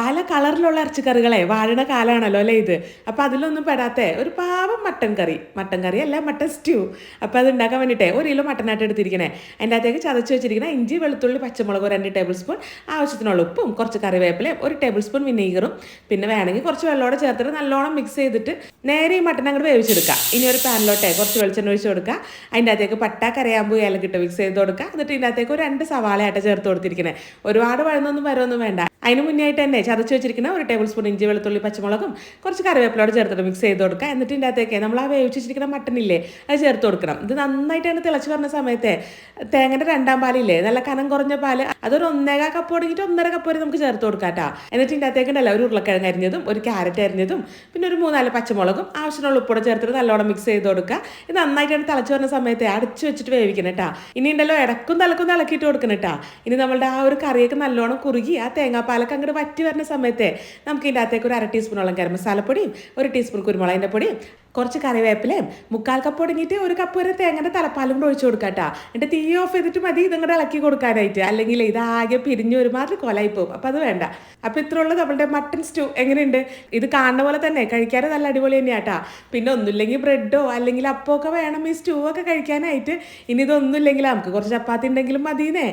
പല കളറിലുള്ള ഇറച്ചിക്കറികളെ വാഴണ കാലമാണല്ലോ അല്ലേ ഇത്. അപ്പോൾ അതിലൊന്നും പെടാത്ത ഒരു പാവം മട്ടൻ കറി അല്ല മട്ടൻ സ്റ്റ്യൂ. അപ്പോൾ അത് ഉണ്ടാക്കാൻ വേണ്ടിയിട്ടേ 1 കിലോ മട്ടനായിട്ട് എടുത്തിരിക്കണേ. അതിൻ്റെ അകത്തേക്ക് ചതച്ച് വെച്ചിരിക്കുന്ന ഇഞ്ചി വെളുത്തുള്ളി പച്ചമുളക് 2 ടേബിൾ സ്പൂൺ, ആവശ്യത്തിനുള്ള ഉപ്പും കുറച്ച് കറിവേപ്പിലയും 1 ടേബിൾ സ്പൂൺ വിനീഗറും, പിന്നെ വേണമെങ്കിൽ കുറച്ച് വെള്ളത്തോടെ ചേർത്തിട്ട് നല്ലോണം മിക്സ് ചെയ്തിട്ട് നേരെ ഈ മട്ടൻ അങ്ങോട്ട് വേവിച്ചെടുക്കുക. ഇനി ഒരു പാനിലോട്ടെ കുറച്ച് വെളിച്ചെണ്ണ ഒഴിച്ച് കൊടുക്കുക. അതിൻ്റെ അകത്തേക്ക് പട്ട കരയാമ്പൂ ഏലക്കിട്ട് മിക്സ് ചെയ്ത് കൊടുക്കുക. എന്നിട്ട് ഇതിൻ്റെ അകത്തേക്ക് ഒരു 2 സവാളയായിട്ട് ചേർത്ത് കൊടുത്തിരിക്കണേ. ഒരുപാട് വഴന്നൊന്നും വരുമൊന്നും വേണ്ട. അതിന് മുന്നേ ആയിട്ട് തന്നെ ചതച്ച് വെച്ചിരിക്കുന്ന 1 ടേബിൾ സ്പൂൺ ഇഞ്ചി വെളുത്തുള്ളി പച്ചമുളകും കുറച്ച് കറിവേപ്പിലോട് ചേർത്തിട്ട് മിക്സ് ചെയ്ത് കൊടുക്കുക. എന്നിട്ട് ഇതിൻ്റെ അകത്തേക്ക് നമ്മൾ ആ വേവിച്ച് വെച്ചിരിക്കുന്ന മട്ടനില്ലേ അത് ചേർത്ത് കൊടുക്കണം. ഇത് നന്നായിട്ട് തന്നെ തിളച്ച് പറഞ്ഞ സമയത്ത് തേങ്ങയുടെ 2ാം പാലില്ലേ നല്ല കനം കുറഞ്ഞ പാല് അതൊരു 1.25 കപ്പ് തുടങ്ങിയിട്ട് 1.5 കപ്പ് വരെ നമുക്ക് ചേർത്ത് കൊടുക്കാം കേട്ടോ. എന്നിട്ട് ഇതിൻ്റെ അകത്തേക്ക് ഉണ്ടല്ലോ ഒരു ഉരുളക്കിഴങ്ങ് അരിഞ്ഞതും 1 ക്യാരറ്റ് അരിഞ്ഞതും പിന്നെ ഒരു 3-4 പച്ചമുളകും ആവശ്യമുള്ള ഉപ്പോടെ ചേർത്തിട്ട് നല്ലോണം മിക്സ് ചെയ്ത് കൊടുക്കുക. ഇത് നന്നായിട്ട് തന്നെ തിളച്ച് പറഞ്ഞ സമയത്ത് അടച്ച് വെച്ചിട്ട് വേവിക്കണം കേട്ടോ. ഇനി ഉണ്ടല്ലോ ഇടക്കും തലക്കും ഇളക്കിയിട്ട് കൊടുക്കണം കേട്ടോ. ഇനി നമ്മളുടെ ആ ഒരു കറിയൊക്കെ നല്ലോണം കുറുകി ആ തേങ്ങാപ്പാലൊക്കെ അങ്ങോട്ട് വറ്റി വരുന്ന സമയത്ത് നമുക്ക് ഇതിൻ്റെ അകത്തേക്ക് ഒരു 1/2 ടീസ്പൂണോളം ഗരം മസാലപ്പൊടിയും 1 ടീസ്പൂൺ കുരുമുളകിൻ്റെ പൊടിയും കുറച്ച് കറിവേപ്പിലയും 1/4 കപ്പ് തുടങ്ങിയിട്ട് 1 കപ്പ് വരെ തേങ്ങയുടെ തലപ്പാലും കൂടെ ഒഴിച്ച് കൊടുക്കാം കേട്ടോ. എന്നിട്ട് തീ ഓഫ് ചെയ്തിട്ട് മതി ഇതങ്ങോട്ട് ഇളക്കി കൊടുക്കാനായിട്ട്, അല്ലെങ്കിൽ ഇതാകെ പിരിഞ്ഞ് ഒരുമാതിരി കൊലായി പോകും. അപ്പോൾ അത് വേണ്ട. അപ്പോൾ ഇത്രയുള്ളത് നമ്മളുടെ മട്ടൻ സ്റ്റൂ. എങ്ങനെയുണ്ട്? ഇത് കാണുന്ന പോലെ തന്നെ കഴിക്കാൻ നല്ല അടിപൊളി തന്നെയാട്ടാ. പിന്നെ ഒന്നുമില്ലെങ്കിൽ ബ്രെഡോ അല്ലെങ്കിൽ അപ്പമൊക്കെ വേണം ഈ സ്റ്റൂ ഒക്കെ കഴിക്കാനായിട്ട്. ഇനി ഇതൊന്നുമില്ലെങ്കിൽ നമുക്ക് കുറച്ച് ചപ്പാത്തി ഉണ്ടെങ്കിലും മതിയെന്നേ.